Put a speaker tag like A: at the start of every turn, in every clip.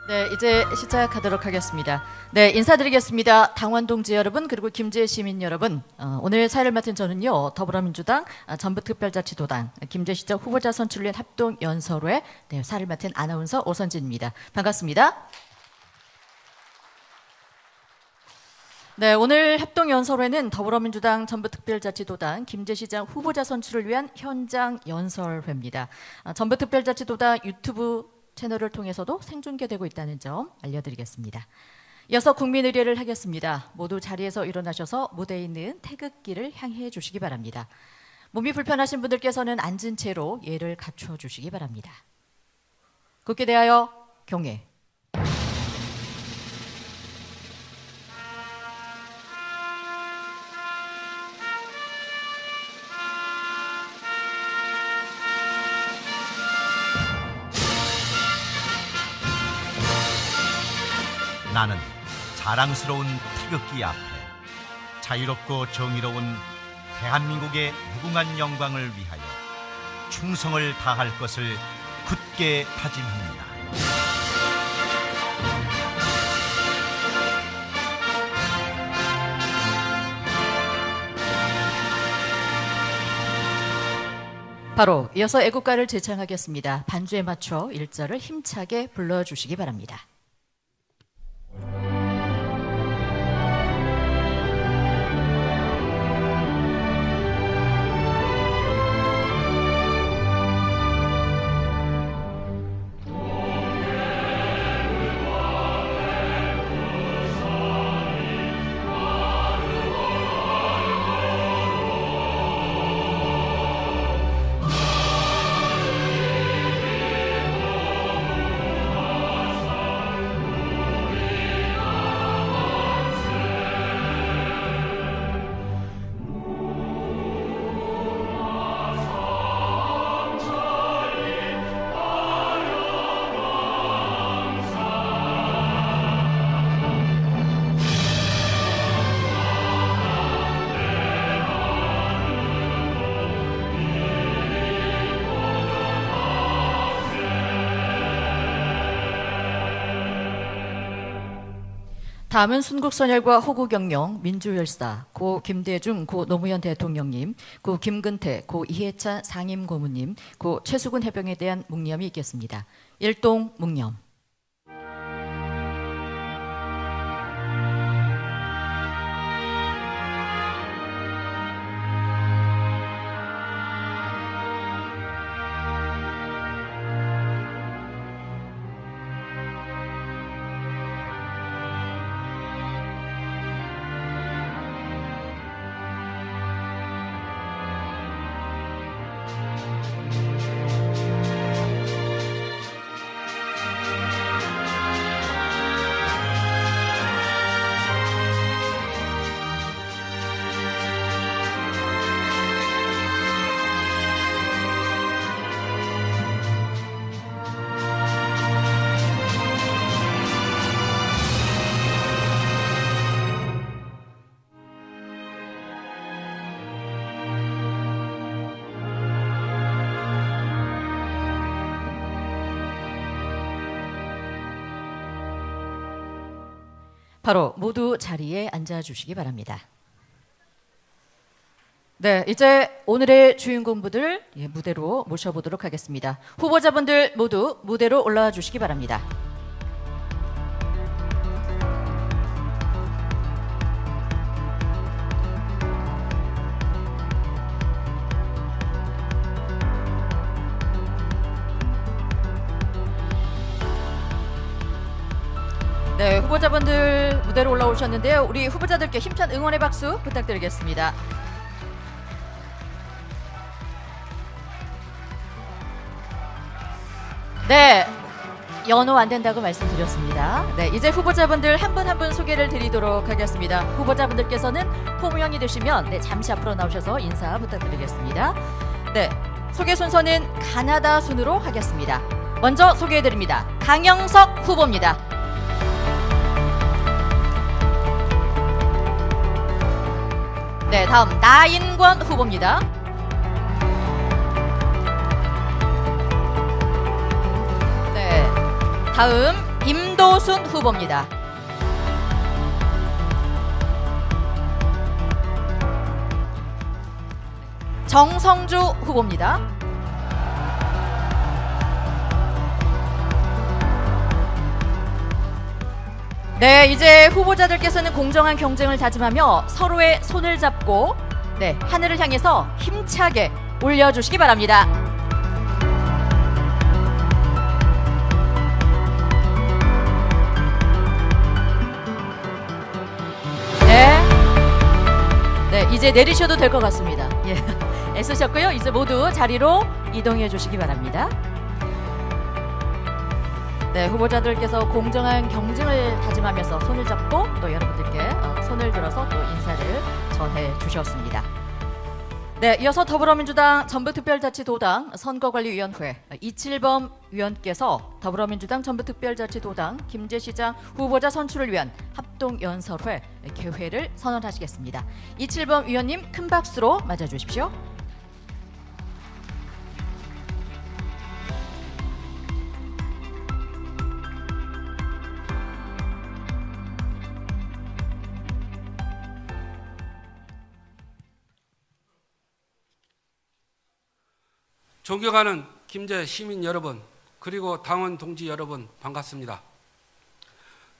A: 네, 이제 시작하도록 하겠습니다. 네, 인사드리겠습니다. 당원 동지 여러분, 그리고 김제 시민 여러분. 오늘 사회를 맡은 저는요, 더불어민주당 전북특별자치도당 김제시장 후보자 선출을 위한 합동연설회 사회를 맡은 아나운서 오선진입니다. 반갑습니다. 네, 오늘 합동연설회는 더불어민주당 전북특별자치도당 김제시장 후보자 선출을 위한 현장 연설회입니다. 전북특별자치도당 유튜브 채널을 통해서도 생중계되고 있다는 점 알려드리겠습니다. 이어서 국민의례를 하겠습니다. 모두 자리에서 일어나셔서 무대에 있는 태극기를 향해 주시기 바랍니다. 몸이 불편하신 분들께서는 앉은 채로 예를 갖춰 주시기 바랍니다. 국기에 대하여 경례.
B: 나는 자랑스러운 태극기 앞에 자유롭고 정의로운 대한민국의 무궁한 영광을 위하여 충성을 다할 것을 굳게 다짐합니다.
A: 바로 이어서 애국가를 제창하겠습니다. 반주에 맞춰 일절을 힘차게 불러주시기 바랍니다. 다음은 순국선열과 호국영령, 민주열사, 고 김대중, 고 노무현 대통령님, 고 김근태, 고 이해찬 상임고문님, 고 최수근 해병에 대한 묵념이 있겠습니다. 일동 묵념. 바로 모두 자리에 앉아주시기 바랍니다. 네, 이제 오늘의 주인공분들 무대로 모셔보도록 하겠습니다. 후보자분들 모두 무대로 올라와 주시기 바랍니다. 네, 후보자분들 무대로 올라오셨는데요. 우리 후보자들께 힘찬 응원의 박수 부탁드리겠습니다. 네, 연호 안 된다고 말씀드렸습니다. 네, 이제 후보자분들 한 분 한 분 소개를 드리도록 하겠습니다. 후보자분들께서는 포무형이 되시면 잠시 앞으로 나오셔서 인사 부탁드리겠습니다. 네, 소개 순서는 가나다 순으로 하겠습니다. 먼저 소개해드립니다. 강영석 후보입니다. 네, 다음 나인권 후보입니다. 네, 다음 임도순 후보입니다. 정성주 후보입니다. 네, 이제 후보자들께서는 공정한 경쟁을 다짐하며 서로의 손을 잡고 하늘을 향해서 힘차게 올려주시기 바랍니다. 네, 이제 내리셔도 될 것 같습니다. 예, 애쓰셨고요. 이제 모두 자리로 이동해 주시기 바랍니다. 네, 후보자들께서 공정한 경쟁을 다짐하면서 손을 잡고 또 여러분들께 손을 들어서 또 인사를 전해 주셨습니다. 네, 이어서 더불어민주당 전북특별자치도당 선거관리위원회 이칠범 위원께서 더불어민주당 전북특별자치도당 김제시장 후보자 선출을 위한 합동연설회 개회를 선언하시겠습니다. 이칠범 위원님 큰 박수로 맞아주십시오.
C: 존경하는 김제 시민 여러분, 그리고 당원 동지 여러분, 반갑습니다.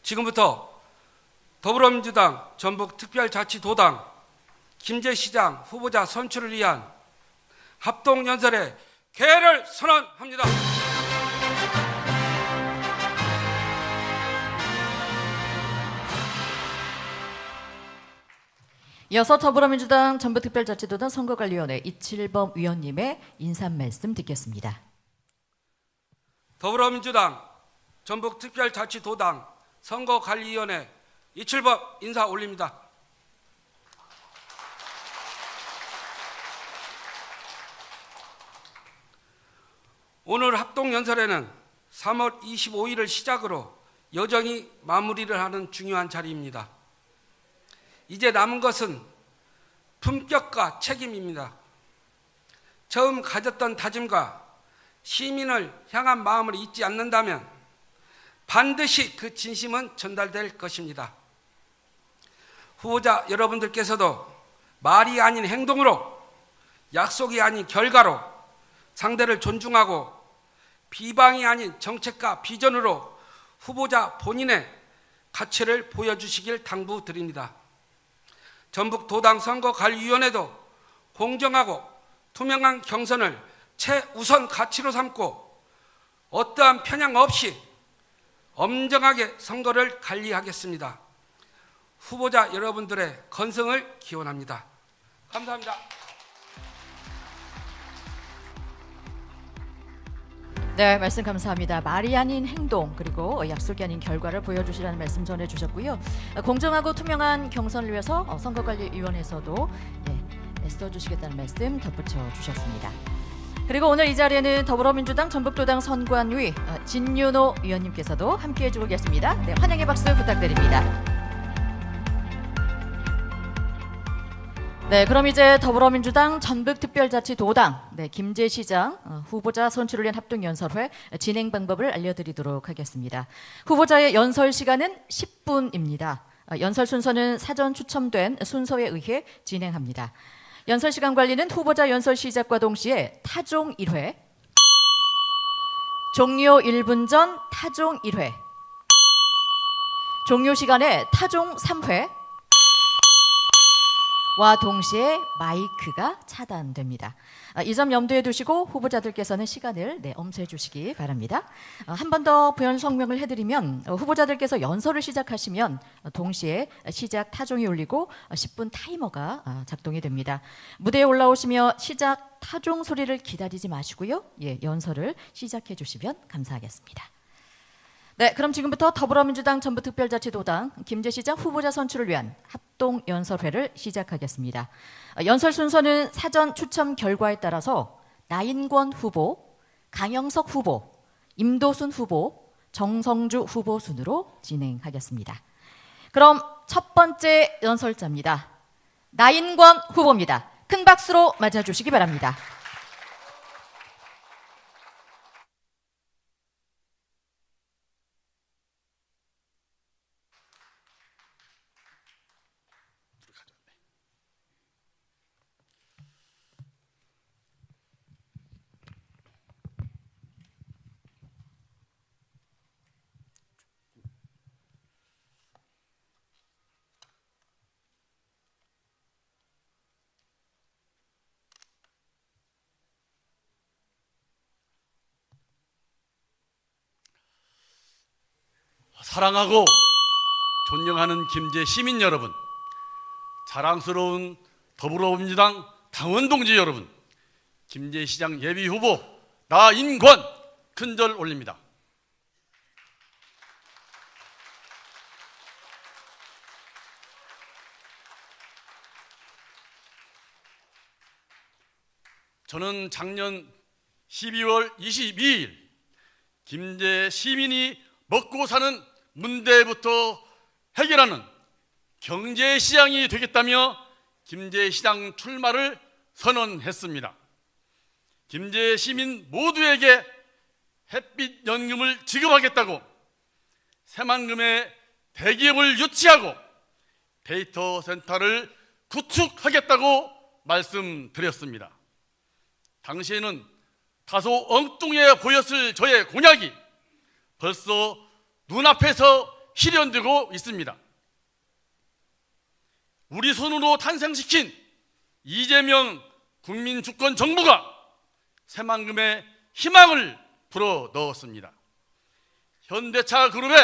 C: 지금부터 더불어민주당 전북특별자치도당 김제시장 후보자 선출을 위한 합동연설의 개회를 선언합니다.
A: 이어서 더불어민주당 전북특별자치도당 선거관리위원회 이칠범 위원님의 인사 말씀 듣겠습니다.
C: 더불어민주당 전북특별자치도당 선거관리위원회 이칠범 인사 올립니다. 오늘 합동연설에는 3월 25일을 시작으로 여정이 마무리를 하는 중요한 자리입니다. 이제 남은 것은 품격과 책임입니다. 처음 가졌던 다짐과 시민을 향한 마음을 잊지 않는다면 반드시 그 진심은 전달될 것입니다. 후보자 여러분들께서도 말이 아닌 행동으로, 약속이 아닌 결과로 상대를 존중하고 비방이 아닌 정책과 비전으로 후보자 본인의 가치를 보여주시길 당부드립니다. 전북도당 선거관리위원회도 공정하고 투명한 경선을 최우선 가치로 삼고 어떠한 편향 없이 엄정하게 선거를 관리하겠습니다. 후보자 여러분들의 건승을 기원합니다. 감사합니다.
A: 네, 말씀 감사합니다. 말이 아닌 행동 그리고 약속이 아닌 결과를 보여주시라는 말씀 전해주셨고요. 공정하고 투명한 경선을 위해서 선거관리위원회에서도 애써주시겠다는 말씀 덧붙여 주셨습니다. 그리고 오늘 이 자리에는 더불어민주당 전북도당 선관위 진윤호 위원님께서도 함께해 주고 계십니다. 네, 환영의 박수 부탁드립니다. 네, 그럼 이제 더불어민주당 전북특별자치도당 김제시장 후보자 선출을 위한 합동연설회 진행 방법을 알려드리도록 하겠습니다. 후보자의 연설 시간은 10분입니다. 연설 순서는 사전 추첨된 순서에 의해 진행합니다. 연설 시간 관리는 후보자 연설 시작과 동시에 타종 1회, 종료 1분 전 타종 1회, 종료 시간에 타종 3회, 와 동시에 마이크가 차단됩니다. 이 점 염두에 두시고 후보자들께서는 시간을 엄수해 주시기 바랍니다. 한 번 더 부연 설명을 해드리면 후보자들께서 연설을 시작하시면 동시에 시작 타종이 울리고 10분 타이머가 작동이 됩니다. 무대에 올라오시며 시작 타종 소리를 기다리지 마시고요. 연설을 시작해 주시면 감사하겠습니다. 네, 그럼 지금부터 더불어민주당 전북특별자치도당 김제시장 후보자 선출을 위한 합동연설회를 시작하겠습니다. 연설 순서는 사전 추첨 결과에 따라서 나인권 후보, 강영석 후보, 임도순 후보, 정성주 후보 순으로 진행하겠습니다. 그럼 첫 번째 연설자입니다. 나인권 후보입니다. 큰 박수로 맞아주시기 바랍니다.
D: 사랑하고 존경하는 김제 시민 여러분, 자랑스러운 더불어민주당 당원 동지 여러분, 김제시장 예비후보 나인권 큰절 올립니다. 저는 작년 12월 22일 김제 시민이 먹고 사는 문제부터 해결하는 경제시장이 되겠다며 김제시장 출마를 선언했습니다. 김제 시민 모두에게 햇빛 연금을 지급하겠다고, 새만금의 대기업을 유치하고 데이터 센터를 구축하겠다고 말씀드렸습니다. 당시에는 다소 엉뚱해 보였을 저의 공약이 벌써 눈앞에서 실현되고 있습니다. 우리 손으로 탄생시킨 이재명 국민주권 정부가 새만금에 희망을 불어넣었습니다. 현대차 그룹의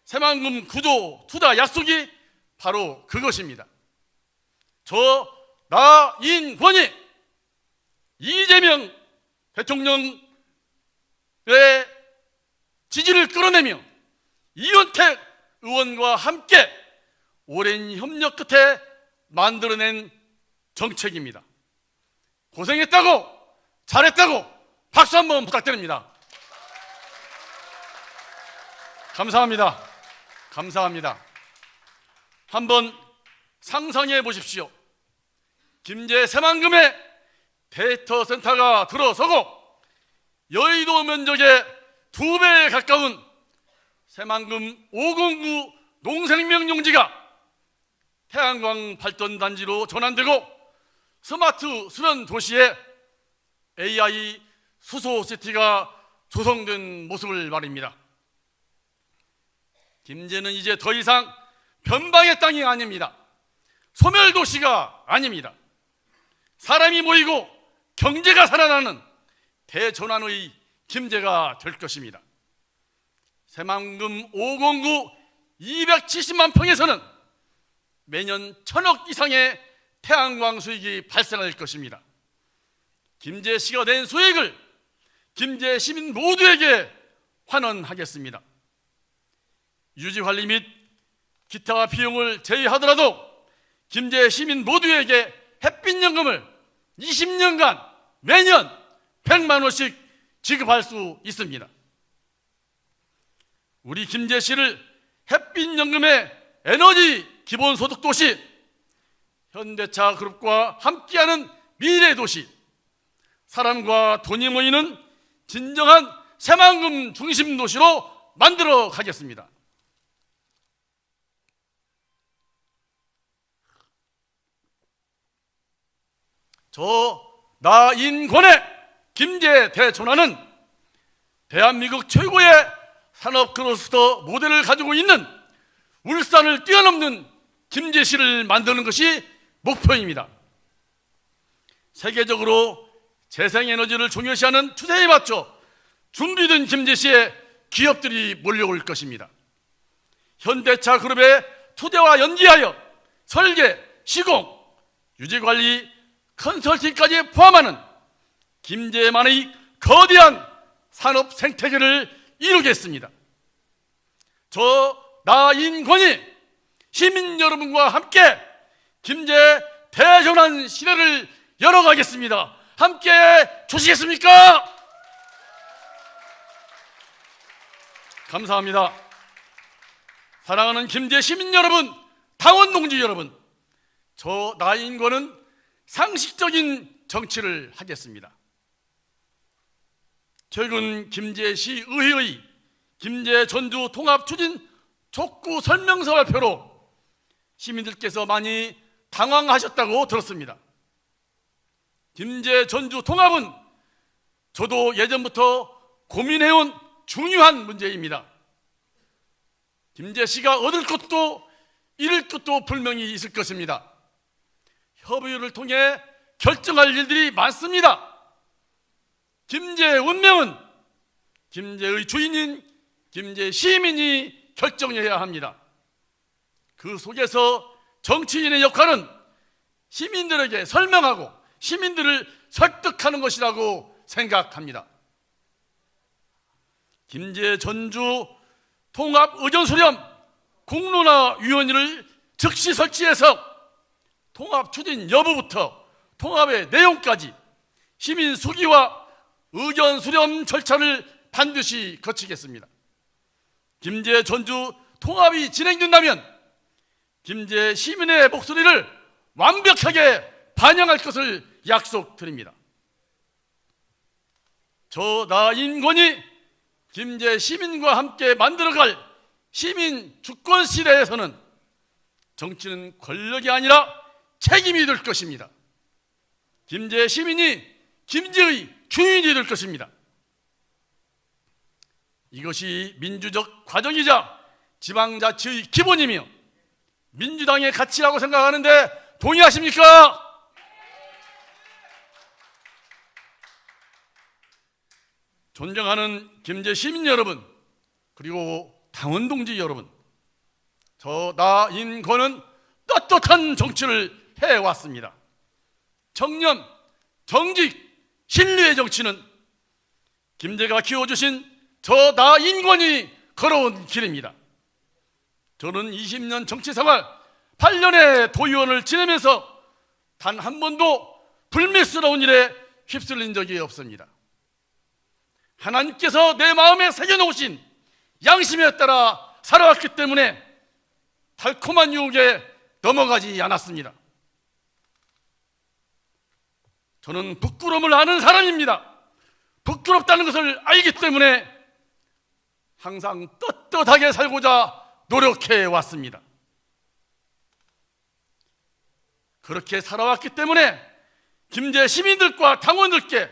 D: 새만금 구조 투자 약속이 바로 그것입니다. 저 나인권이 이재명 대통령의 지지를 끌어내며 이현택 의원과 함께 오랜 협력 끝에 만들어낸 정책입니다. 고생했다고, 잘했다고 박수 한번 부탁드립니다. 감사합니다. 감사합니다. 한번 상상해 보십시오. 김제 새만금에 데이터 센터가 들어서고 여의도 면적의 2배에 가까운 새만금 509 농생명 용지가 태양광 발전 단지로 전환되고 스마트 수면 도시에 AI 수소시티가 조성된 모습을 말입니다. 김제는 이제 더 이상 변방의 땅이 아닙니다. 소멸도시가 아닙니다. 사람이 모이고 경제가 살아나는 대전환의 김제가 될 것입니다. 새만금 509 270만 평에서는 매년 1,000억 이상의 태양광 수익이 발생할 것입니다. 김제시가 낸 수익을 김제 시민 모두에게 환원하겠습니다. 유지관리 및 기타 비용을 제외하더라도 김제 시민 모두에게 햇빛연금을 20년간 매년 100만 원씩 지급할 수 있습니다. 우리 김제시를 햇빛연금의 에너지 기본소득 도시, 현대차 그룹과 함께하는 미래 도시, 사람과 돈이 모이는 진정한 새만금 중심 도시로 만들어 가겠습니다. 저 나인권의 김제 대전환은 대한민국 최고의 산업 클러스터 모델을 가지고 있는 울산을 뛰어넘는 김제시를 만드는 것이 목표입니다. 세계적으로 재생에너지를 중요시하는 추세에 맞춰 준비된 김제시에 기업들이 몰려올 것입니다. 현대차 그룹의 투자와 연계하여 설계, 시공, 유지관리, 컨설팅까지 포함하는 김제만의 거대한 산업 생태계를 이루겠습니다. 저 나인권이 시민 여러분과 함께 김제 대전환 시대를 열어가겠습니다. 함께 주시겠습니까? 감사합니다. 사랑하는 김제 시민 여러분, 당원 동지 여러분, 저 나인권은 상식적인 정치를 하겠습니다. 최근 김제시 의회의 김제 전주 통합 추진 촉구 설명서 발표로 시민들께서 많이 당황하셨다고 들었습니다. 김제 전주 통합은 저도 예전부터 고민해온 중요한 문제입니다. 김제시가 얻을 것도 잃을 것도 분명히 있을 것입니다. 협의를 통해 결정할 일들이 많습니다. 김제 운명은 김제의 주인인 김제 시민이 결정해야 합니다. 그 속에서 정치인의 역할은 시민들에게 설명하고 시민들을 설득하는 것이라고 생각합니다. 김제 전주 통합의견수렴 공론화위원회를 즉시 설치해서 통합 추진 여부부터 통합의 내용까지 시민 수기와 의견 수렴 절차를 반드시 거치겠습니다. 김제 전주 통합이 진행된다면 김제 시민의 목소리를 완벽하게 반영할 것을 약속드립니다. 저 나인권이 김제 시민과 함께 만들어갈 시민 주권 시대에서는 정치는 권력이 아니라 책임이 될 것입니다. 김제 시민이 김제의 주인이 될 것입니다. 이것이 민주적 과정이자 지방자치의 기본이며 민주당의 가치라고 생각하는데 동의하십니까? 존경하는 김제 시민 여러분, 그리고 당원 동지 여러분, 저 나인권은 떳떳한 정치를 해왔습니다. 청렴, 정직, 신뢰의 정치는 김제가 키워주신 저 나인권이 걸어온 길입니다. 저는 20년 정치생활 8년의 도의원을 지내면서 단 한 번도 불미스러운 일에 휩쓸린 적이 없습니다. 하나님께서 내 마음에 새겨놓으신 양심에 따라 살아왔기 때문에 달콤한 유혹에 넘어가지 않았습니다. 저는 부끄러움을 아는 사람입니다. 부끄럽다는 것을 알기 때문에 항상 떳떳하게 살고자 노력해 왔습니다. 그렇게 살아왔기 때문에 김제 시민들과 당원들께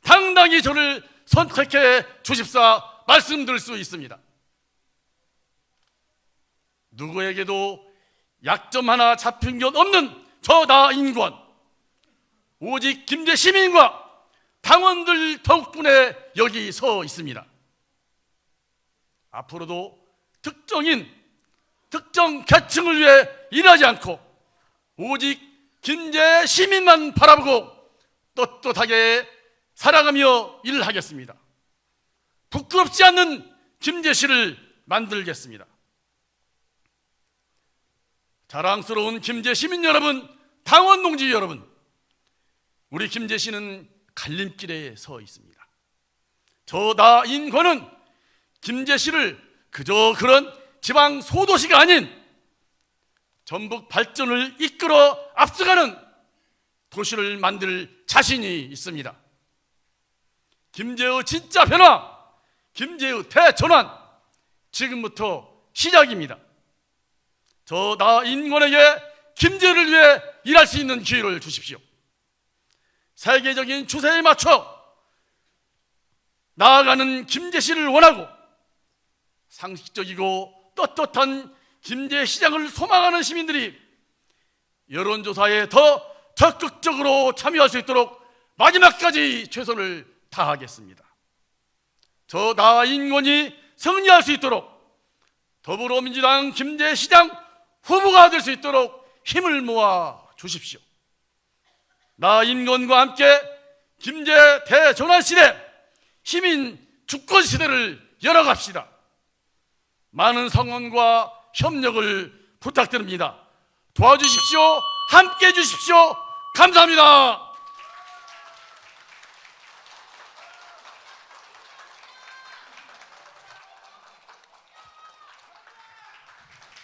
D: 당당히 저를 선택해 주십사 말씀드릴 수 있습니다. 누구에게도 약점 하나 잡힌 것 없는 저 나인권, 오직 김제 시민과 당원들 덕분에 여기 서 있습니다. 앞으로도 특정인, 특정 계층을 위해 일하지 않고 오직 김제 시민만 바라보고 떳떳하게 살아가며 일하겠습니다. 부끄럽지 않는 김제시를 만들겠습니다. 자랑스러운 김제 시민 여러분, 당원 동지 여러분, 우리 김제시는 갈림길에 서 있습니다. 저 나인권은 김제시를 그저 그런 지방 소도시가 아닌 전북 발전을 이끌어 앞서가는 도시를 만들 자신이 있습니다. 김제의 진짜 변화, 김제의 대전환, 지금부터 시작입니다. 저 나인권에게 김제를 위해 일할 수 있는 기회를 주십시오. 세계적인 추세에 맞춰 나아가는 김제시를 원하고 상식적이고 떳떳한 김제시장을 소망하는 시민들이 여론조사에 더 적극적으로 참여할 수 있도록 마지막까지 최선을 다하겠습니다. 저 나인권이 승리할 수 있도록 더불어민주당 김제시장 후보가 될 수 있도록 힘을 모아 주십시오. 나인권과 함께 김제 대전환 시대, 시민 주권 시대를 열어갑시다. 많은 성원과 협력을 부탁드립니다. 도와주십시오. 함께 해주십시오. 감사합니다.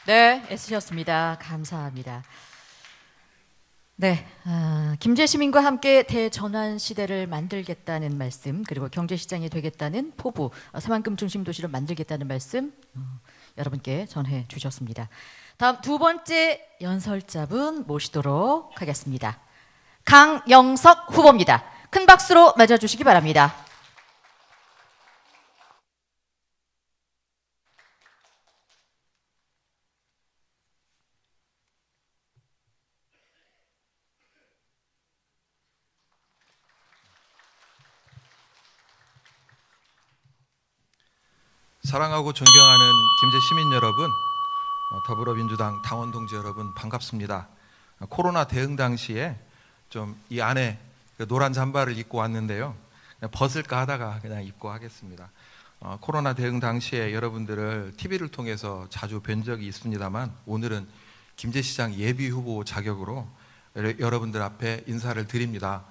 A: 네, 애쓰셨습니다. 감사합니다. 네, 김제 시민과 함께 대전환 시대를 만들겠다는 말씀, 그리고 경제시장이 되겠다는 포부, 새만금 중심 도시를 만들겠다는 말씀 여러분께 전해 주셨습니다. 다음 두 번째 연설자분 모시도록 하겠습니다. 강영석 후보입니다. 큰 박수로 맞아주시기 바랍니다.
E: 사랑하고 존경하는 김제 시민 여러분, 더불어민주당 당원 동지 여러분 반갑습니다. 코로나 대응 당시에 좀 이 안에 노란 잠바를 입고 왔는데요. 그냥 벗을까 하다가 그냥 입고 하겠습니다. 코로나 대응 당시에 여러분들을 TV를 통해서 자주 뵌 적이 있습니다만 오늘은 김제시장 예비 후보 자격으로 여러분들 앞에 인사를 드립니다.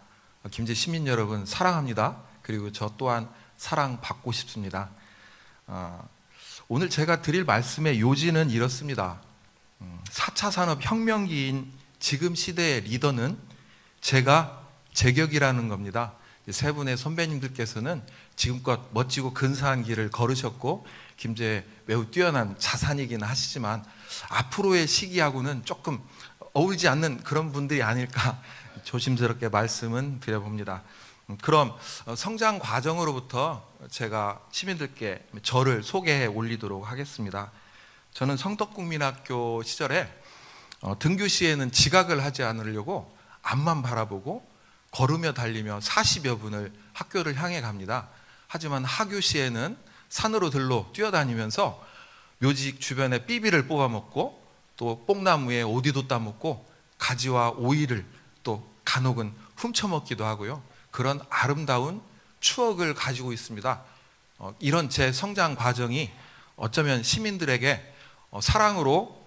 E: 김제 시민 여러분 사랑합니다. 그리고 저 또한 사랑받고 싶습니다. 오늘 제가 드릴 말씀의 요지는 이렇습니다. 4차 산업혁명기인 지금 시대의 리더는 제가 제격이라는 겁니다. 세 분의 선배님들께서는 지금껏 멋지고 근사한 길을 걸으셨고 김제 매우 뛰어난 자산이긴 하시지만 앞으로의 시기하고는 조금 어울리지 않는 그런 분들이 아닐까 조심스럽게 말씀은 드려봅니다. 그럼 성장 과정으로부터 제가 시민들께 저를 소개해 올리도록 하겠습니다. 저는 성덕국민학교 시절에 등교 시에는 지각을 하지 않으려고 앞만 바라보고 걸으며 달리며 40여 분을 학교를 향해 갑니다. 하지만 하교 시에는 산으로 들로 뛰어다니면서 묘직 주변에 삐비를 뽑아먹고 또 뽕나무에 오디도 따먹고 가지와 오이를 또 간혹은 훔쳐먹기도 하고요. 그런 아름다운 추억을 가지고 있습니다. 이런 제 성장 과정이 어쩌면 시민들에게 사랑으로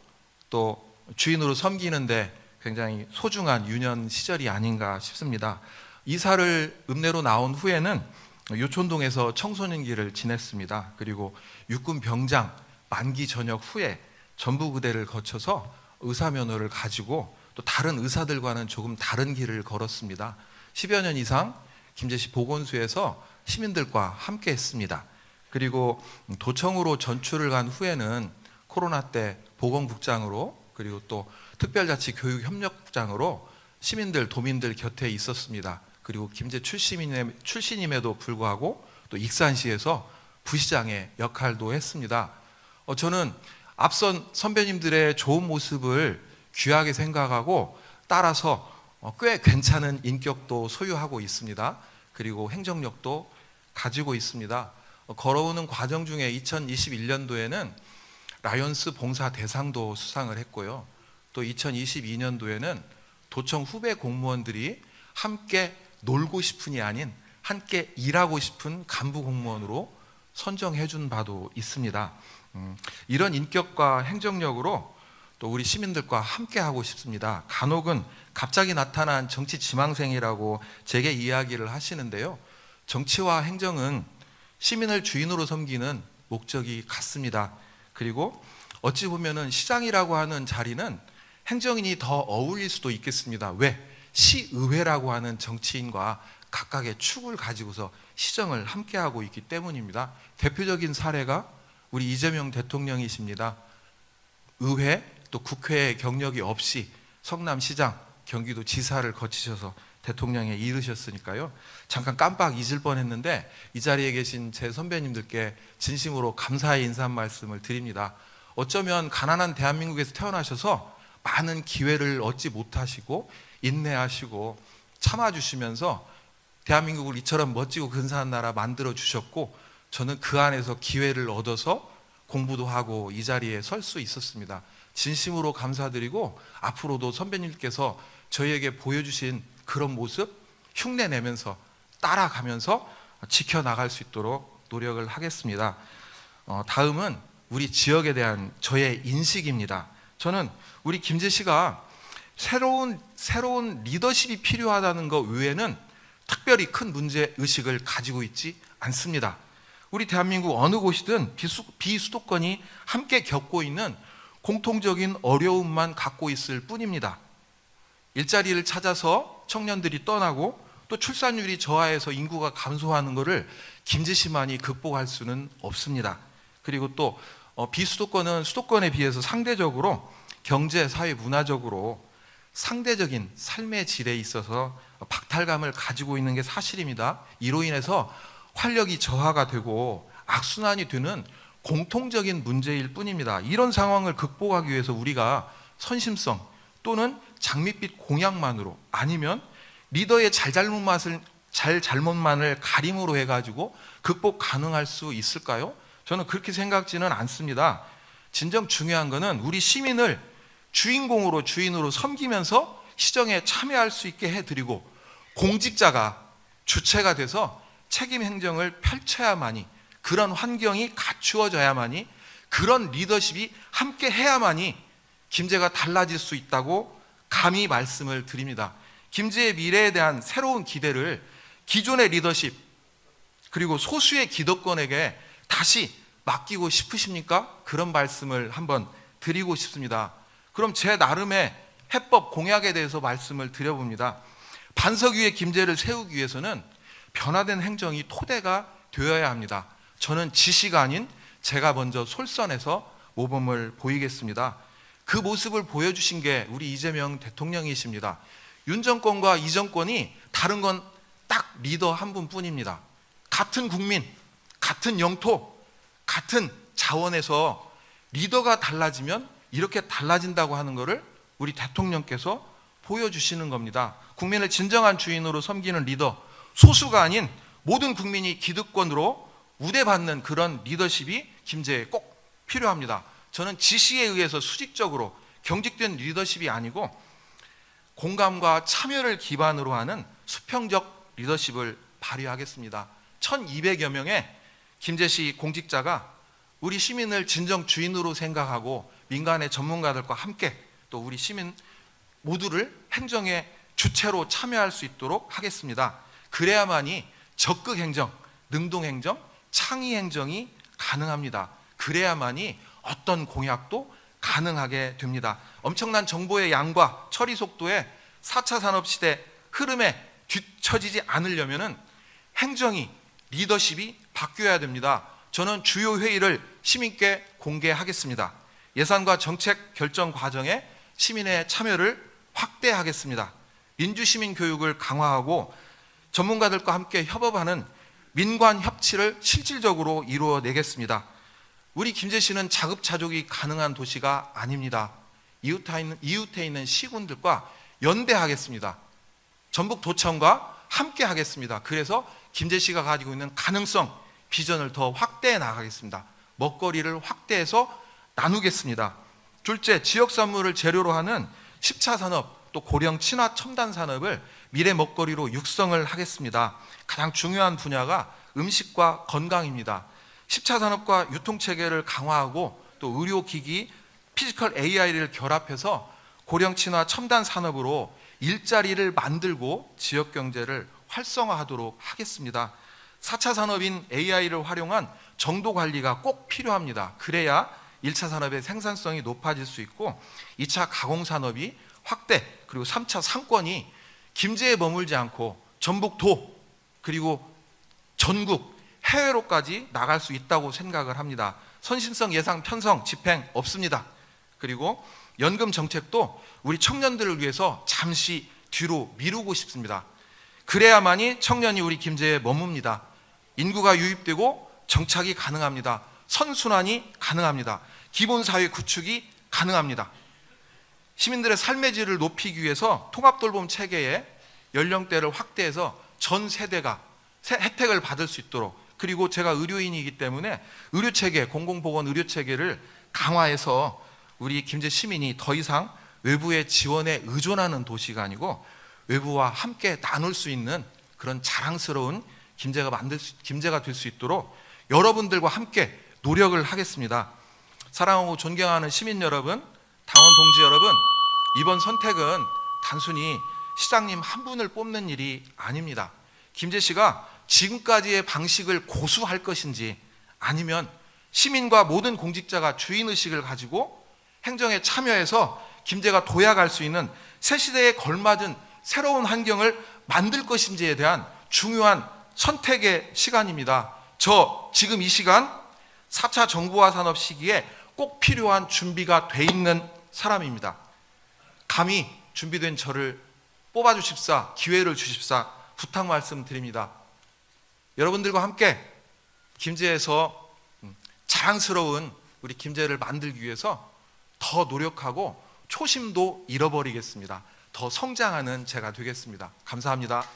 E: 또 주인으로 섬기는데 굉장히 소중한 유년 시절이 아닌가 싶습니다. 이사를 읍내로 나온 후에는 요촌동에서 청소년기를 지냈습니다. 그리고 육군 병장 만기 전역 후에 전부그대를 거쳐서 의사면허를 가지고 또 다른 의사들과는 조금 다른 길을 걸었습니다. 10여 년 이상 김제시 보건소에서 시민들과 함께 했습니다. 그리고 도청으로 전출을 간 후에는 코로나 때 보건국장으로 그리고 또 특별자치교육협력국장으로 시민들, 도민들 곁에 있었습니다. 그리고 김제 출신임에도 불구하고 또 익산시에서 부시장의 역할도 했습니다. 저는 앞선 선배님들의 좋은 모습을 귀하게 생각하고 따라서 꽤 괜찮은 인격도 소유하고 있습니다. 그리고 행정력도 가지고 있습니다. 걸어오는 과정 중에 2021년도에는 라이온스 봉사 대상도 수상을 했고요. 또 2022년도에는 도청 후배 공무원들이 함께 놀고 싶은이 아닌 함께 일하고 싶은 간부 공무원으로 선정해 준 바도 있습니다. 이런 인격과 행정력으로 또 우리 시민들과 함께 하고 싶습니다. 간혹은 갑자기 나타난 정치 지망생이라고 제게 이야기를 하시는데요. 정치와 행정은 시민을 주인으로 섬기는 목적이 같습니다. 그리고 어찌 보면은 시장이라고 하는 자리는 행정인이 더 어울릴 수도 있겠습니다. 왜? 시의회라고 하는 정치인과 각각의 축을 가지고서 시정을 함께하고 있기 때문입니다. 대표적인 사례가 우리 이재명 대통령이십니다. 의회 또 국회의 경력이 없이 성남시장, 경기도지사를 거치셔서 대통령에 이르셨으니까요. 잠깐 깜빡 잊을 뻔했는데 이 자리에 계신 제 선배님들께 진심으로 감사의 인사 말씀을 드립니다. 어쩌면 가난한 대한민국에서 태어나셔서 많은 기회를 얻지 못하시고 인내하시고 참아주시면서 대한민국을 이처럼 멋지고 근사한 나라 만들어 주셨고 저는 그 안에서 기회를 얻어서 공부도 하고 이 자리에 설 수 있었습니다. 진심으로 감사드리고 앞으로도 선배님께서 저희에게 보여주신 그런 모습 흉내내면서 따라가면서 지켜나갈 수 있도록 노력을 하겠습니다. 다음은 우리 지역에 대한 저의 인식입니다. 저는 우리 김제시가 새로운 리더십이 필요하다는 것 외에는 특별히 큰 문제의식을 가지고 있지 않습니다. 우리 대한민국 어느 곳이든 비수도권이 함께 겪고 있는 공통적인 어려움만 갖고 있을 뿐입니다. 일자리를 찾아서 청년들이 떠나고 또 출산율이 저하해서 인구가 감소하는 것을 김제시만이 극복할 수는 없습니다. 그리고 또 비수도권은 수도권에 비해서 상대적으로 경제, 사회, 문화적으로 상대적인 삶의 질에 있어서 박탈감을 가지고 있는 게 사실입니다. 이로 인해서 활력이 저하가 되고 악순환이 되는 공통적인 문제일 뿐입니다. 이런 상황을 극복하기 위해서 우리가 선심성 또는 장밋빛 공약만으로 아니면 리더의 잘잘못만을 가림으로 해가지고 극복 가능할 수 있을까요? 저는 그렇게 생각지는 않습니다. 진정 중요한 것은 우리 시민을 주인공으로 주인으로 섬기면서 시정에 참여할 수 있게 해드리고 공직자가 주체가 돼서 책임 행정을 펼쳐야만이, 그런 환경이 갖추어져야만이, 그런 리더십이 함께 해야만이 김제가 달라질 수 있다고 감히 말씀을 드립니다. 김제의 미래에 대한 새로운 기대를 기존의 리더십 그리고 소수의 기득권에게 다시 맡기고 싶으십니까? 그런 말씀을 한번 드리고 싶습니다. 그럼 제 나름의 해법 공약에 대해서 말씀을 드려봅니다. 반석 위에 김제를 세우기 위해서는 변화된 행정이 토대가 되어야 합니다. 저는 지시가 아닌 제가 먼저 솔선해서 모범을 보이겠습니다. 그 모습을 보여주신 게 우리 이재명 대통령이십니다. 윤 정권과 이 정권이 다른 건 딱 리더 한 분뿐입니다. 같은 국민, 같은 영토, 같은 자원에서 리더가 달라지면 이렇게 달라진다고 하는 것을 우리 대통령께서 보여주시는 겁니다. 국민을 진정한 주인으로 섬기는 리더, 소수가 아닌 모든 국민이 기득권으로 우대받는 그런 리더십이 김제에 꼭 필요합니다. 저는 지시에 의해서 수직적으로 경직된 리더십이 아니고 공감과 참여를 기반으로 하는 수평적 리더십을 발휘하겠습니다. 1200여 명의 김제시 공직자가 우리 시민을 진정 주인으로 생각하고 민간의 전문가들과 함께 또 우리 시민 모두를 행정의 주체로 참여할 수 있도록 하겠습니다. 그래야만이 적극 행정, 능동 행정, 창의 행정이 가능합니다. 그래야만이 어떤 공약도 가능하게 됩니다. 엄청난 정보의 양과 처리 속도에 4차 산업시대 흐름에 뒤처지지 않으려면 행정이, 리더십이 바뀌어야 됩니다. 저는 주요 회의를 시민께 공개하겠습니다. 예산과 정책 결정 과정에 시민의 참여를 확대하겠습니다. 민주시민 교육을 강화하고 전문가들과 함께 협업하는 민관 협치를 실질적으로 이루어내겠습니다. 우리 김제시는 자급자족이 가능한 도시가 아닙니다. 이웃에 있는 시군들과 연대하겠습니다. 전북도청과 함께 하겠습니다. 그래서 김제시가 가지고 있는 가능성, 비전을 더 확대해 나가겠습니다. 먹거리를 확대해서 나누겠습니다. 둘째, 지역 산물을 재료로 하는 10차 산업, 또 고령 친화 첨단 산업을 미래 먹거리로 육성을 하겠습니다. 가장 중요한 분야가 음식과 건강입니다. 10차 산업과 유통체계를 강화하고 또 의료기기, 피지컬 AI를 결합해서 고령 친화 첨단 산업으로 일자리를 만들고 지역경제를 활성화하도록 하겠습니다. 4차 산업인 AI를 활용한 정도 관리가 꼭 필요합니다. 그래야 1차 산업의 생산성이 높아질 수 있고 2차 가공산업이 확대, 그리고 3차 상권이 김제에 머물지 않고 전북도 그리고 전국 해외로까지 나갈 수 있다고 생각을 합니다. 선심성 예상 편성 집행 없습니다. 그리고 연금 정책도 우리 청년들을 위해서 잠시 뒤로 미루고 싶습니다. 그래야만이 청년이 우리 김제에 머뭅니다. 인구가 유입되고 정착이 가능합니다. 선순환이 가능합니다. 기본사회 구축이 가능합니다. 시민들의 삶의 질을 높이기 위해서 통합돌봄 체계의 연령대를 확대해서 전 세대가 혜택을 받을 수 있도록, 그리고 제가 의료인이기 때문에 의료체계, 공공보건 의료체계를 강화해서 우리 김제 시민이 더 이상 외부의 지원에 의존하는 도시가 아니고 외부와 함께 나눌 수 있는 그런 자랑스러운 김제가 될 수 있도록 여러분들과 함께 노력을 하겠습니다. 사랑하고 존경하는 시민 여러분, 당원 동지 여러분, 이번 선택은 단순히 시장님 한 분을 뽑는 일이 아닙니다. 김제시가 지금까지의 방식을 고수할 것인지, 아니면 시민과 모든 공직자가 주인의식을 가지고 행정에 참여해서 김제가 도약할 수 있는 새 시대에 걸맞은 새로운 환경을 만들 것인지에 대한 중요한 선택의 시간입니다. 저 지금 이 시간 4차 정보화 산업 시기에 꼭 필요한 준비가 돼 있는 사람입니다. 감히 준비된 저를 뽑아주십사, 기회를 주십사 부탁 말씀드립니다. 여러분들과 함께 김제에서 자랑스러운 우리 김제를 만들기 위해서 더 노력하고 초심도 잃어버리겠습니다. 더 성장하는 제가 되겠습니다. 감사합니다.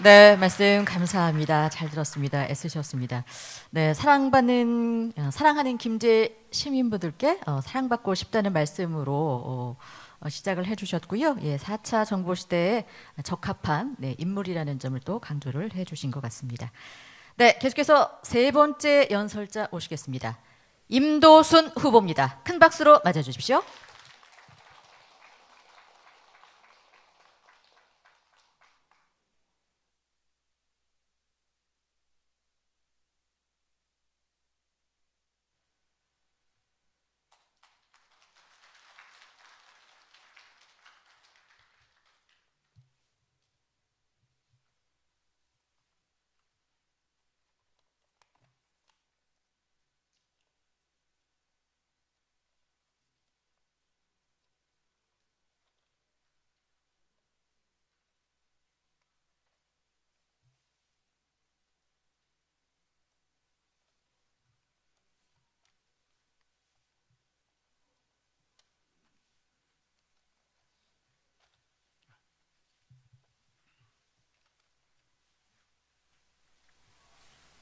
A: 네, 말씀 감사합니다. 잘 들었습니다. 애쓰셨습니다. 네, 사랑하는 김제 시민분들께 사랑받고 싶다는 말씀으로 시작을 해주셨고요. 예, 4차 정보 시대에 적합한 인물이라는 점을 또 강조를 해주신 것 같습니다. 네, 계속해서 세 번째 연설자 오시겠습니다. 임도순 후보입니다. 큰 박수로 맞아주십시오.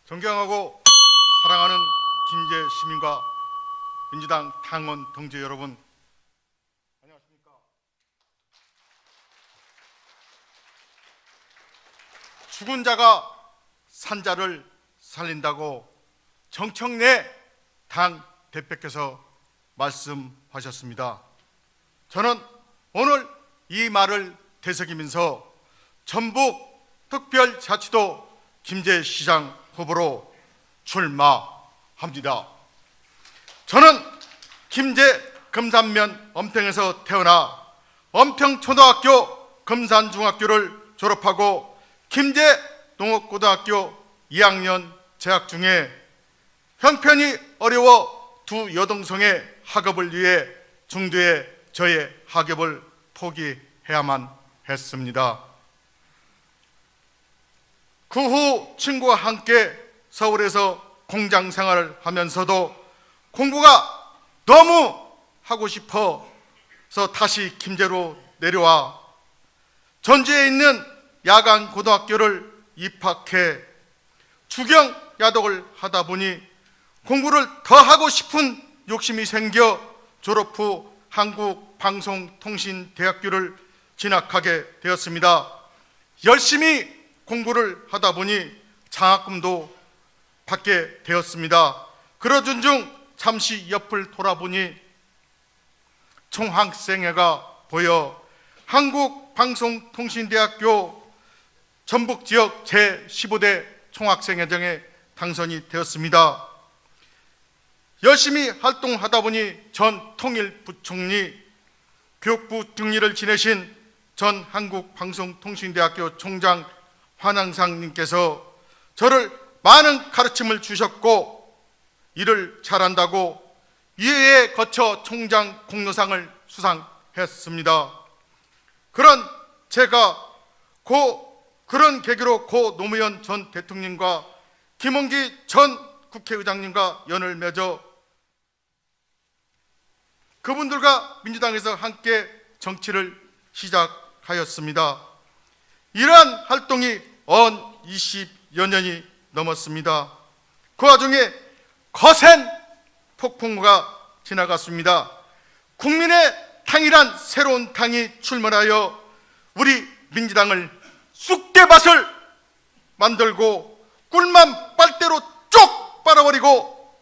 F: 존경하고 사랑하는 김제 시민과 민주당 당원 동지 여러분, 안녕하십니까? 죽은 자가 산자를 살린다고 정청래 당 대표께서 말씀하셨습니다. 저는 오늘 이 말을 되새기면서 전북특별자치도 김제시장 후보로 출마합니다. 저는 김제 금산면 엄평에서 태어나 엄평초등학교 금산중학교를 졸업하고 김제 농업고등학교 2학년 재학 중에 형편이 어려워 두 여동생의 학업을 위해 중도에 저의 학업을 포기해야만 했습니다. 그 후 친구와 함께 서울에서 공장 생활을 하면서도 공부가 너무 하고 싶어서 다시 김제로 내려와 전주에 있는 야간 고등학교를 입학해 주경 야독을 하다 보니 공부를 더 하고 싶은 욕심이 생겨 졸업 후 한국방송통신대학교를 진학하게 되었습니다. 열심히 공부를 하다 보니 장학금도 받게 되었습니다. 그러던 중 잠시 옆을 돌아보니 총학생회가 보여 한국방송통신대학교 전북지역 제15대 총학생회장에 당선이 되었습니다. 열심히 활동하다 보니 전 통일부총리, 교육부 등리를 지내신 전 한국방송통신대학교 총장 환항상님께서 저를 많은 가르침을 주셨고 일을 잘한다고 이해에 거쳐 총장 공로상을 수상했습니다. 그런 제가 그런 계기로 고 노무현 전 대통령과 김원기 전 국회의장님과 연을 맺어 그분들과 민주당에서 함께 정치를 시작하였습니다. 이러한 활동이 20여 년이 넘었습니다. 그 와중에 거센 폭풍우가 지나갔습니다. 국민의 당이란 새로운 당이 출마하여 우리 민주당을 쑥대밭을 만들고 꿀만 빨대로 쪽 빨아버리고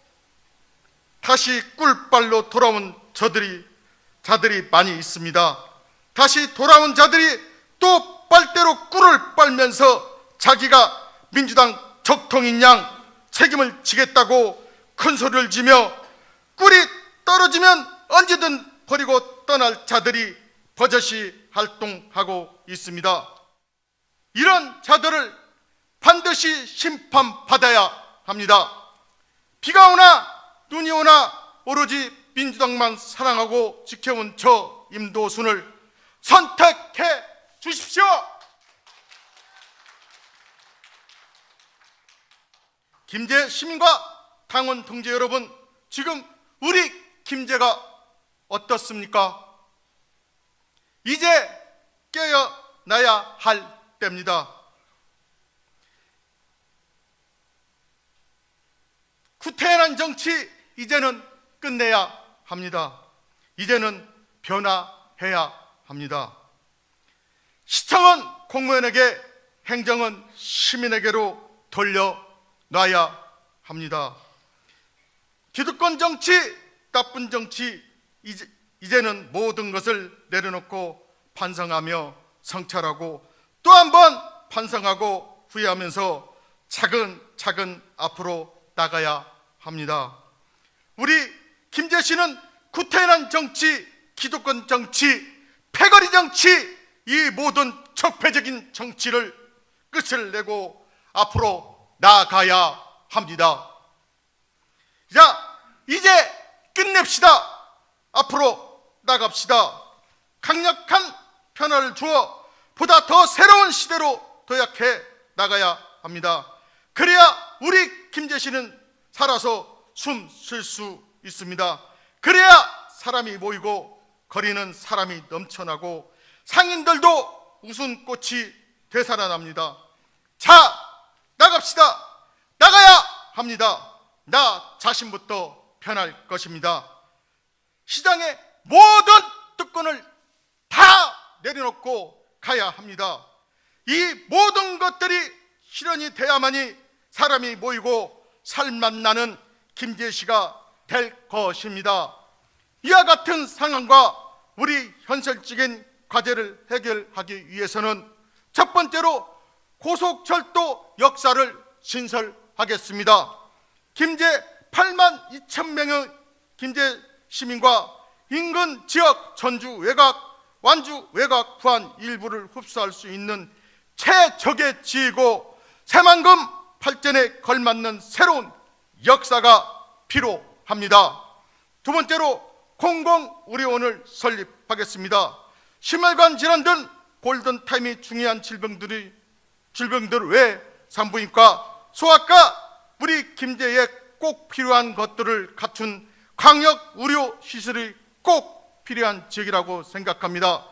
F: 다시 꿀빨로 돌아온 자들이 많이 있습니다. 다시 돌아온 자들이 또 빨대로 꿀을 빨면서 자기가 민주당 적통인 양 책임을 지겠다고 큰 소리를 지며 꿀이 떨어지면 언제든 버리고 떠날 자들이 버젓이 활동하고 있습니다. 이런 자들을 반드시 심판받아야 합니다. 비가 오나 눈이 오나 오로지 민주당만 사랑하고 지켜온 저 임도순을 선택해 주십시오. 김제 시민과 당원 동지 여러분, 지금 우리 김제가 어떻습니까? 이제 깨어나야 할 때입니다. 구태연한 정치 이제는 끝내야 합니다. 이제는 변화해야 합니다. 시청은 공무원에게, 행정은 시민에게로 돌려놔야 합니다. 기득권 정치, 나쁜 정치, 이제는 모든 것을 내려놓고 반성하며 성찰하고 또 한 번 반성하고 후회하면서 차근차근 앞으로 나가야 합니다. 우리 김제시는 구태연한 정치, 기득권 정치, 패거리 정치, 이 모든 적폐적인 정치를 끝을 내고 앞으로 나아가야 합니다. 자, 이제 끝냅시다. 앞으로 나갑시다. 강력한 변화를 주어 보다 더 새로운 시대로 도약해 나가야 합니다. 그래야 우리 김제시는 살아서 숨 쉴 수 있습니다. 그래야 사람이 모이고 거리는 사람이 넘쳐나고 상인들도 웃음꽃이 되살아납니다. 자, 나갑시다. 나가야 합니다. 나 자신부터 변할 것입니다. 시장의 모든 특권을 다 내려놓고 가야 합니다. 이 모든 것들이 실현이 돼야만이 사람이 모이고 살맛 나는 김제시가 될 것입니다. 이와 같은 상황과 우리 현실적인 과제를 해결하기 위해서는 첫 번째로 고속철도 역사를 신설하겠습니다. 김제 8만 2천 명의 김제 시민과 인근 지역 전주 외곽, 완주 외곽, 부안 일부를 흡수할 수 있는 최적의 지이고 새만금 발전에 걸맞는 새로운 역사가 필요합니다. 두 번째로 공공의료원을 설립하겠습니다. 심혈관 질환 등 골든타임이 중요한 질병들 외에 산부인과, 소아과, 우리 김제에 꼭 필요한 것들을 갖춘 광역의료시설이 꼭 필요한 지역이라고 생각합니다.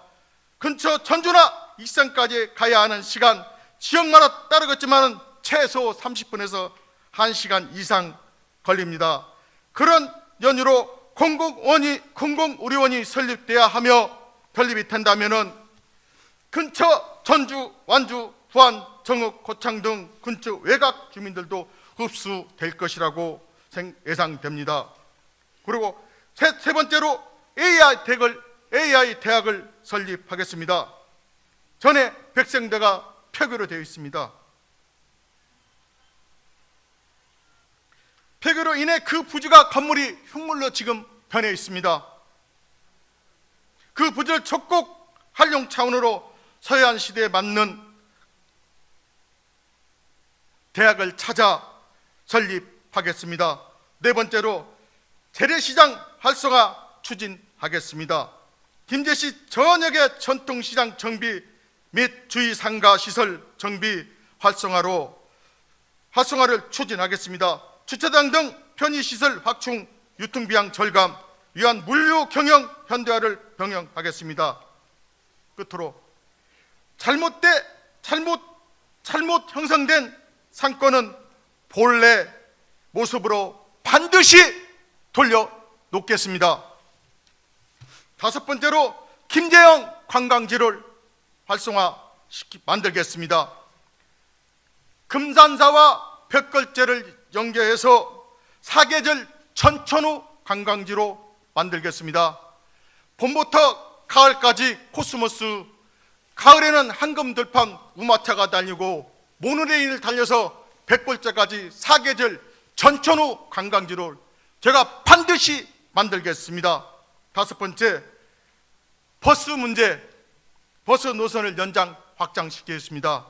F: 근처 전주나 익산까지 가야 하는 시간 지역마다 따르겠지만 최소 30분에서 1시간 이상 걸립니다. 그런 연유로 공공의료원이 설립돼야 하며 설립이 된다면 근처 전주, 완주, 부안, 정읍, 고창 등 근처 외곽 주민들도 흡수될 것이라고 예상됩니다. 그리고 세 번째로 AI 대학을 설립하겠습니다. 전에 백성대가 폐교로 되어 있습니다. 폐교로 인해 그 부지가 건물이 흉물로 지금 변해 있습니다. 그 부지를 적극 활용 차원으로 서해안 시대에 맞는 대학을 찾아 설립하겠습니다. 네 번째로 재래시장 활성화 추진하겠습니다. 김제시 전역의 전통시장 정비 및 주위 상가 시설 정비 활성화를 추진하겠습니다. 주차장 등 편의시설 확충, 유통비용 절감 위한 물류 경영 현대화를 병행하겠습니다. 끝으로 잘못 형성된 상권은 본래 모습으로 반드시 돌려놓겠습니다. 다섯 번째로 김제형 관광지를 만들겠습니다. 금산사와 벽걸제를 연계해서 사계절 전천후 관광지로 만들겠습니다. 봄부터 가을까지 코스모스, 가을에는 황금들판 우마차가 달리고 모노레일을 달려서 백골제까지 사계절 전천후 관광지로 제가 반드시 만들겠습니다. 다섯 번째, 버스 문제, 버스 노선을 연장 확장시키겠습니다.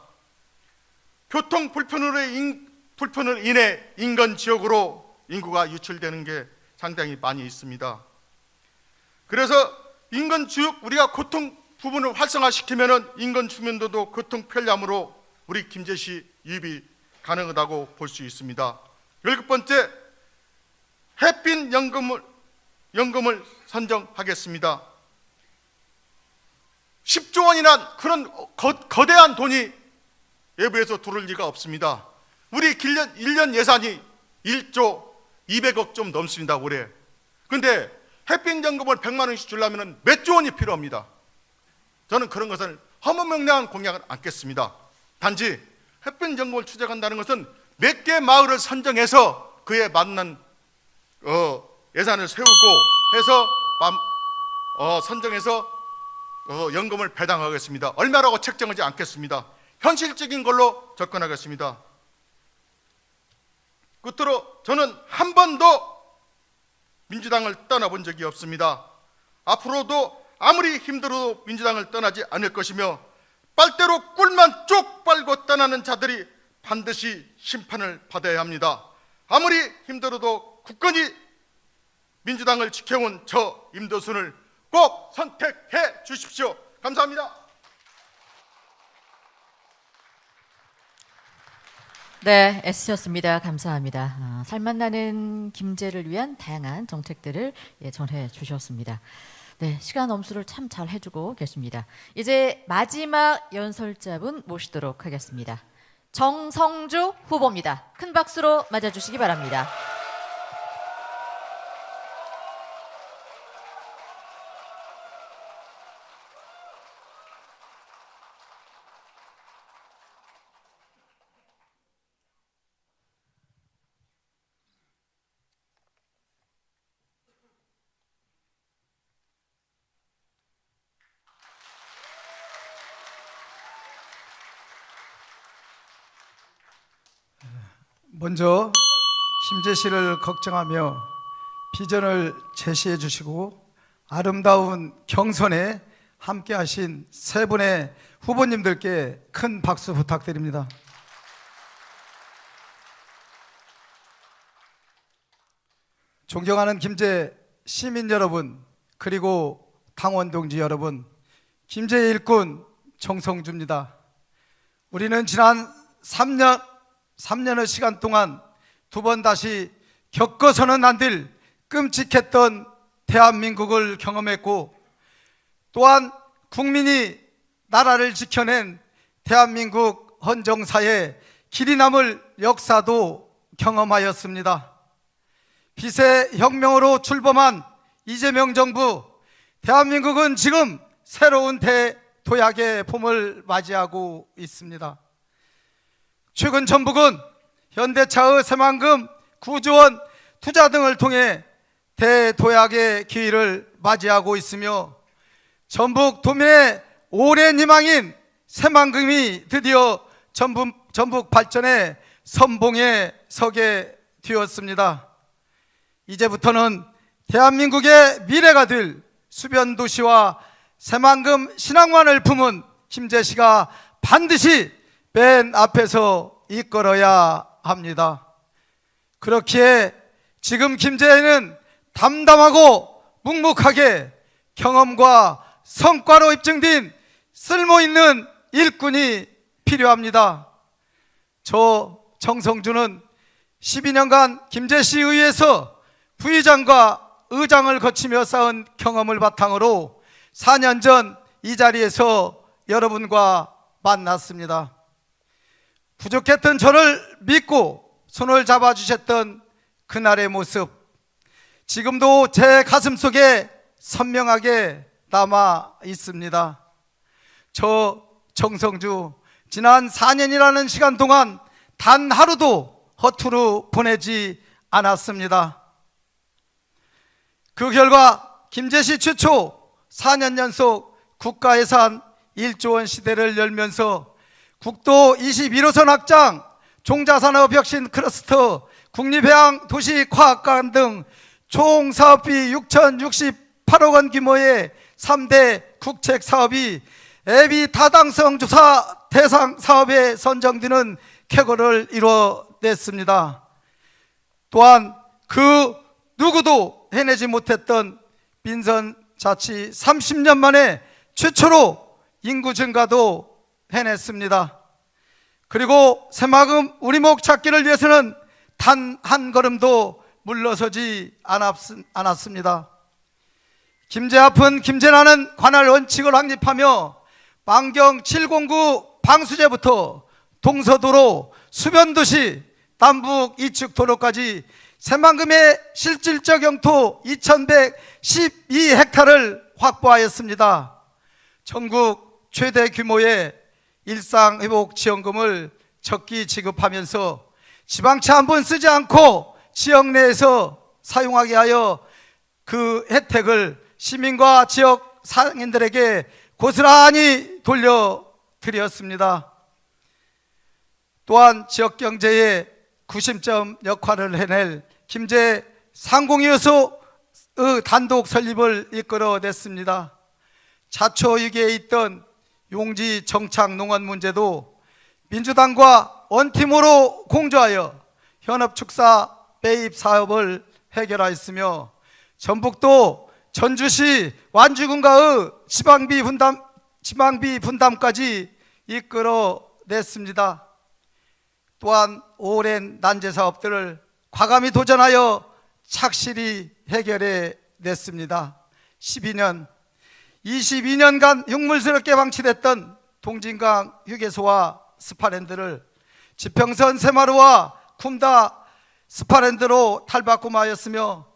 F: 교통 불편으로 인해 인근 지역으로 인구가 유출되는 게 상당히 많이 있습니다. 그래서 인근 지역 우리가 교통 부분을 활성화시키면 인근 주민들도 교통 편리함으로 우리 김제시 유입이 가능하다고 볼 수 있습니다. 일곱 번째, 햇빛 연금을 선정하겠습니다. 10조 원이란 그런 거대한 돈이 외부에서 들어올 리가 없습니다. 우리 1년 예산이 1조 200억 좀 넘습니다, 올해. 근데 햇빛연금을 100만 원씩 주려면 몇 조 원이 필요합니다. 저는 그런 것을 허무맹랑한 공약을 않겠습니다. 단지 햇빛연금을 추적한다는 것은 몇 개 마을을 선정해서 그에 맞는 예산을 세우고 해서 선정해서 연금을 배당하겠습니다. 얼마라고 책정하지 않겠습니다. 현실적인 걸로 접근하겠습니다. 끝으로 저는 한 번도 민주당을 떠나본 적이 없습니다. 앞으로도 아무리 힘들어도 민주당을 떠나지 않을 것이며 빨대로 꿀만 쭉 빨고 떠나는 자들이 반드시 심판을 받아야 합니다. 아무리 힘들어도 굳건히 민주당을 지켜온 저 임도순을 꼭 선택해 주십시오. 감사합니다.
A: 네, 애쓰셨습니다. 감사합니다. 살맛나는 김제를 위한 다양한 정책들을 전해 주셨습니다. 네, 시간 엄수를 참 잘 해주고 계십니다. 이제 마지막 연설자분 모시도록 하겠습니다. 정성주 후보입니다. 큰 박수로 맞아주시기 바랍니다.
G: 먼저 김제 씨를 걱정하며 비전을 제시해 주시고 아름다운 경선에 함께 하신 세 분의 후보님들께 큰 박수 부탁드립니다. 존경하는 김제 시민 여러분, 그리고 당원 동지 여러분, 김제의 일꾼 정성주입니다. 우리는 지난 3년의 시간 동안 두 번 다시 겪어서는 안 될 끔찍했던 대한민국을 경험했고, 또한 국민이 나라를 지켜낸 대한민국 헌정사의 길이 남을 역사도 경험하였습니다. 빚의 혁명으로 출범한 이재명 정부, 대한민국은 지금 새로운 대도약의 봄을 맞이하고 있습니다. 최근 정부는 현대차의 새만금 9조 원 투자 등을 통해 대도약의 기회를 맞이하고 있으며, 전북 도민의 오랜 희망인 새만금이 드디어 전북 발전의 선봉에 서게 되었습니다. 이제부터는 대한민국의 미래가 될 수변도시와 새만금 신항만을 품은 김제시가 반드시 맨 앞에서 이끌어야 합니다. 그렇기에 지금 김제에는 담담하고 묵묵하게 경험과 성과로 입증된 쓸모있는 일꾼이 필요합니다. 저 정성주는 12년간 김제시의회에서 부의장과 의장을 거치며 쌓은 경험을 바탕으로 4년 전 이 자리에서 여러분과 만났습니다. 부족했던 저를 믿고 손을 잡아주셨던 그날의 모습, 지금도 제 가슴속에 선명하게 남아 있습니다. 저 정성주, 지난 4년이라는 시간 동안 단 하루도 허투루 보내지 않았습니다. 그 결과 김제시 최초 4년 연속 국가예산 1조 원 시대를 열면서 국도 21호선 확장, 종자산업 혁신 클러스터, 국립해양 도시과학관 등 총 사업비 6,068억 원 규모의 3대 국책 사업이 애비 타당성 조사 대상 사업에 선정되는 쾌거를 이뤄냈습니다. 또한 그 누구도 해내지 못했던 빈선 자치 30년 만에 최초로 인구 증가도 해냈습니다. 그리고 새만금 우리목 찾기를 위해서는 단 한 걸음도 물러서지 않았습니다. 김제 앞은 김제라는 관할 원칙을 확립하며 만경 709 방수제부터 동서도로, 수변도시, 남북 이측 도로까지 새만금의 실질적 영토 2112헥타를 확보하였습니다. 전국 최대 규모의 일상회복지원금을 적기 지급하면서 지방채 한 번 쓰지 않고 지역 내에서 사용하게 하여 그 혜택을 시민과 지역 상인들에게 고스란히 돌려드렸습니다. 또한 지역 경제의 구심점 역할을 해낼 김제 상공유소의 단독 설립을 이끌어냈습니다. 자초위기에 있던 용지 정착 농원 문제도 민주당과 원팀으로 공조하여 현업축사 매입 사업을 해결하였으며, 전북도 전주시 완주군가의 지방비 분담까지 이끌어냈습니다. 또한 오랜 난제 사업들을 과감히 도전하여 착실히 해결해 냈습니다. 22년간 흉물스럽게 방치됐던 동진강 휴게소와 스파랜드를 지평선 새마루와 쿰다 스파랜드로 탈바꿈하였으며,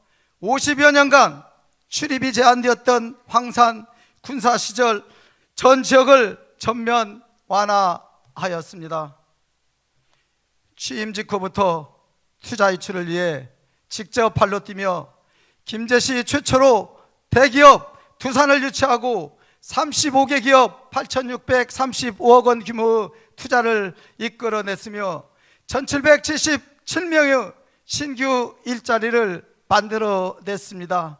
G: 50여 년간 출입이 제한되었던 황산 군사 시절 전 지역을 전면 완화하였습니다. 취임 직후부터 투자 유치를 위해 직접 발로 뛰며 김제시 최초로 대기업 두산을 유치하고 35개 기업 8,635억 원 규모의 투자를 이끌어냈으며 1,777명의 신규 일자리를 만들어냈습니다.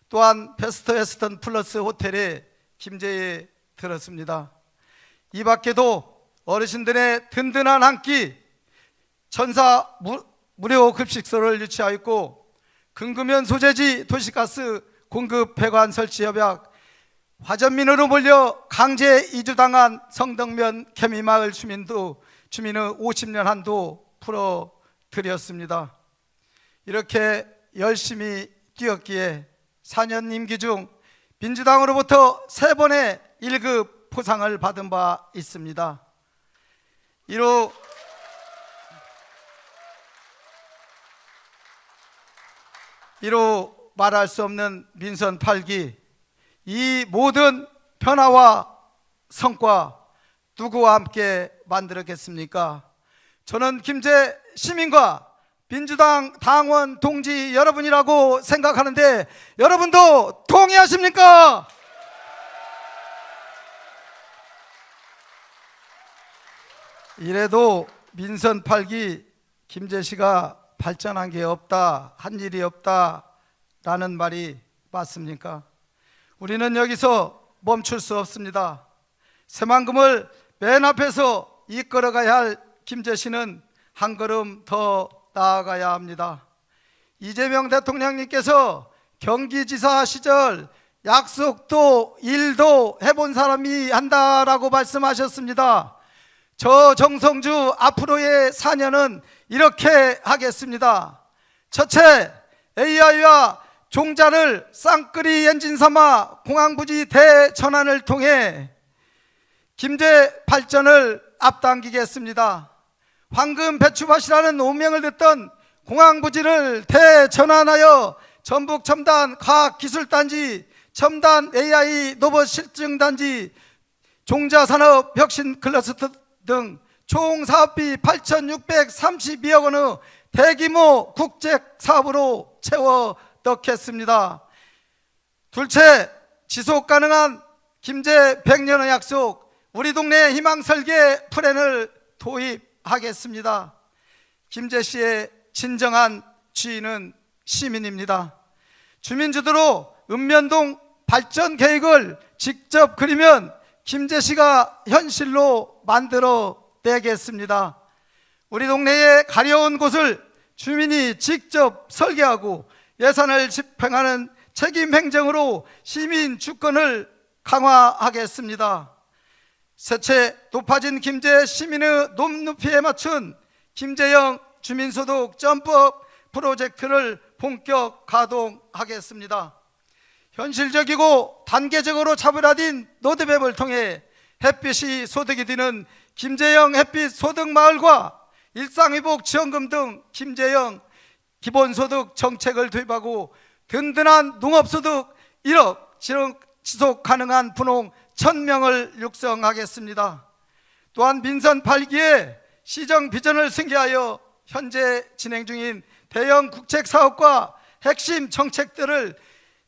G: 또한 베스트 웨스턴 플러스 호텔에 김제에 들었습니다. 이 밖에도 어르신들의 든든한 한 끼 전사 무료 급식소를 유치하였고, 근금연 소재지 도시가스 공급 배관 설치 협약, 화전민으로 몰려 강제 이주당한 성덕면 개미마을 주민의 50년 한도 풀어드렸습니다. 이렇게 열심히 뛰었기에 4년 임기 중 민주당으로부터 3번의 1급 포상을 받은 바 있습니다. 이로 말할 수 없는 민선 8기, 이 모든 변화와 성과 누구와 함께 만들었겠습니까? 저는 김제 시민과 민주당 당원 동지 여러분이라고 생각하는데, 여러분도 동의하십니까? 이래도 민선 8기 김제시가 발전한 게 없다, 한 일이 없다라는 말이 맞습니까? 우리는 여기서 멈출 수 없습니다. 새만금을 맨 앞에서 이끌어가야 할 김제시는 한 걸음 더 나아가야 합니다. 이재명 대통령님께서 경기지사 시절 약속도 일도 해본 사람이 한다라고 말씀하셨습니다. 저 정성주 앞으로의 4년은 이렇게 하겠습니다. 첫째, AI와 종자를 쌍끌이 엔진 삼아 공항부지 대전환을 통해 김제 발전을 앞당기겠습니다. 황금 배추밭이라는 오명을 듣던 공항부지를 대전환하여 전북 첨단 과학기술단지, 첨단 AI 로봇 실증단지, 종자산업 혁신 클러스터 등 총 사업비 8,632억 원의 대규모 국제 사업으로 채워 넣겠습니다. 둘째, 지속 가능한 김제 100년의 약속, 우리 동네 희망설계 플랜을 도입하겠습니다. 김제시의 진정한 주인은 시민입니다. 주민주도로 읍면동 발전 계획을 직접 그리면 김제시가 현실로 만들어 내겠습니다. 우리 동네의 가려운 곳을 주민이 직접 설계하고 예산을 집행하는 책임 행정으로 시민 주권을 강화하겠습니다. 셋째, 높아진 김제 시민의 눈높이에 맞춘 김제형 주민소득 점법 프로젝트를 본격 가동하겠습니다. 현실적이고 단계적으로 차별화된 로드맵을 통해 햇빛이 소득이 되는 김제형 햇빛 소득 마을과 일상회복 지원금 등 김제형 기본소득 정책을 도입하고 든든한 농업소득 1억 지속 가능한 분홍 1000명을 육성하겠습니다. 또한 민선 8기에 시정 비전을 승계하여 현재 진행 중인 대형 국책 사업과 핵심 정책들을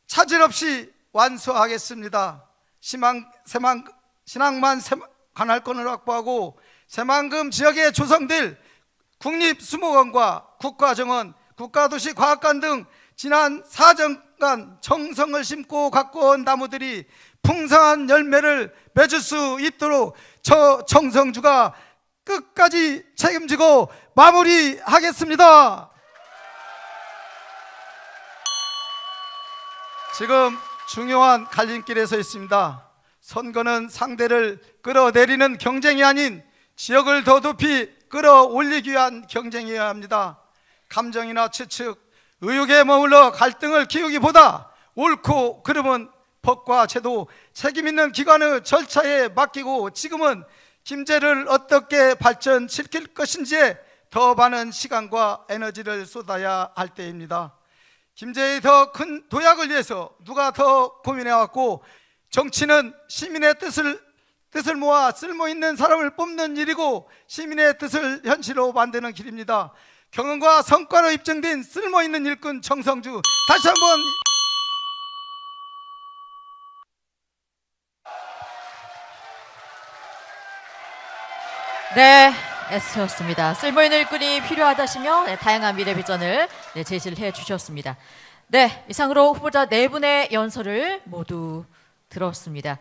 G: 차질 없이 완수하겠습니다. 신항만 관할권을 확보하고 새만금 지역에 조성될 국립수목원과 국가정원, 국가도시과학관 등 지난 4년간 정성을 심고 가꿔온 나무들이 풍성한 열매를 맺을 수 있도록 저 정성주가 끝까지 책임지고 마무리하겠습니다. 지금 중요한 갈림길에 서 있습니다. 선거는 상대를 끌어내리는 경쟁이 아닌 지역을 더 높이 끌어올리기 위한 경쟁이어야 합니다. 감정이나 추측, 의혹에 머물러 갈등을 키우기보다 옳고 그름은 법과 제도, 책임 있는 기관의 절차에 맡기고 지금은 김제를 어떻게 발전시킬 것인지에 더 많은 시간과 에너지를 쏟아야 할 때입니다. 김제의 더 큰 도약을 위해서 누가 더 고민해왔고, 정치는 시민의 뜻을 모아 쓸모있는 사람을 뽑는 일이고 시민의 뜻을 현실로 만드는 길입니다. 경험과 성과로 입증된 쓸모있는 일꾼 정성주, 다시 한번
A: 네, 애쓰셨습니다. 쓸모있는 일꾼이 필요하다시며 다양한 미래 비전을 제시를 해주셨습니다. 네, 이상으로 후보자 4분의 연설을 모두 들었습니다.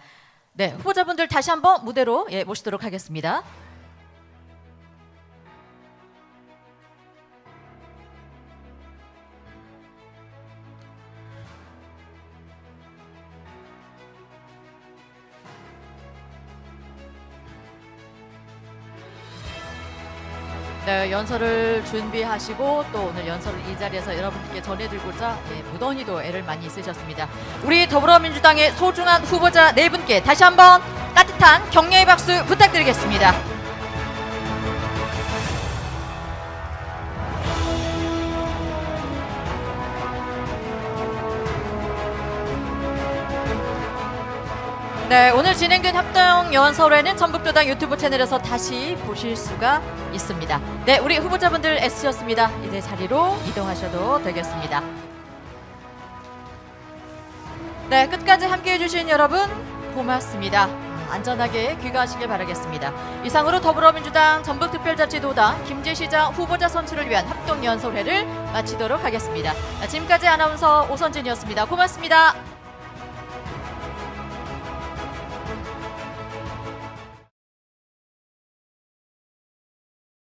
A: 네, 후보자분들 다시 한번 무대로 모시도록 하겠습니다. 네, 연설을 준비하시고 또 오늘 연설을 이 자리에서 여러분들께 전해드리고자 무던히도 애를 많이 쓰셨습니다. 우리 더불어민주당의 소중한 후보자 4분께 다시 한번 따뜻한 격려의 박수 부탁드리겠습니다. 네, 오늘 진행된 합동연설회는 전북도당 유튜브 채널에서 다시 보실 수가 있습니다. 네, 우리 후보자분들 애쓰셨습니다. 이제 자리로 이동하셔도 되겠습니다. 네, 끝까지 함께해 주신 여러분 고맙습니다. 안전하게 귀가하시길 바라겠습니다. 이상으로 더불어민주당 전북특별자치도당 김제시장 후보자 선출을 위한 합동연설회를 마치도록 하겠습니다. 지금까지 아나운서 오선진이었습니다. 고맙습니다.